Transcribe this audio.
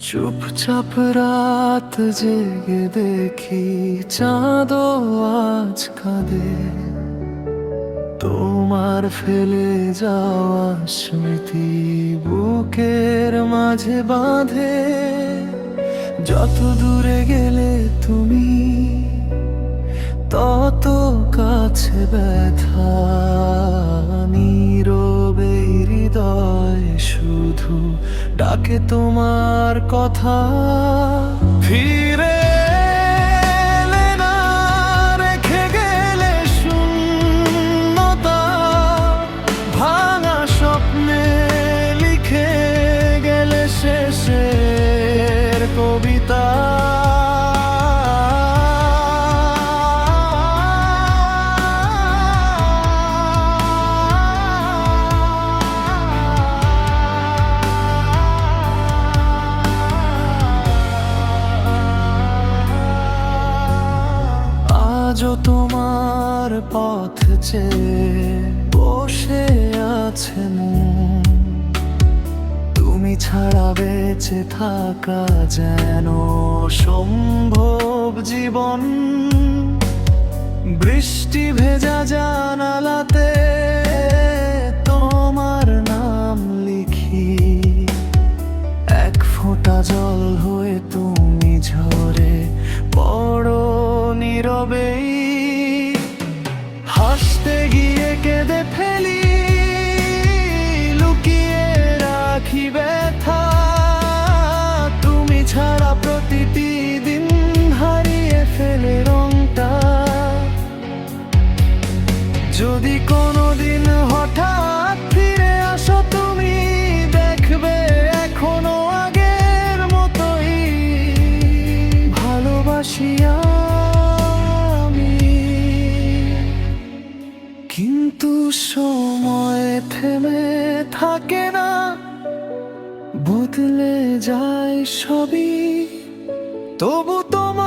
চুপচাপ রাত জেগে দেখি চাঁদও আজ কাঁদে, তোমার ফেলে যাওয়া স্মৃতি বুকের মাঝে বাঁধে। যত দূরে গেলে তুমি তত কাছে ব্যথা, নীরবে হৃদয় শুধু ডাকে তোমার কথা। ফিরে এলে না, রেখে গেলে শূন্যতা, ভাঙা স্বপ্নে লিখে গেলে শেষের কবিতা। আজও তোমার পথ চেয়ে বসে আছেন, তুমি ছাড়া বেঁচে থাকা যেন সম্ভব জীবন। বৃষ্টি ভেজা জানালাতে তোমার নাম লিখি, এক ফোঁটা জল হয়ে তুমি ঝরে পড়ো নীরবেই। হাসতে গিয়ে কেঁদে ফেলি, লুকিয়ে রাখি ব্যথা, তুমি ছাড়া প্রতিটি দিন হারিয়ে ফেলে রংটা। যদি কোনোদিন হঠাৎ ফিরে আসো তুমি, দেখবে এখনো আগের মতোই ভালোবাসি আমি। কিন্তু সময় থেমে থাকে না, বদলে যায় সবই, তবু তোমার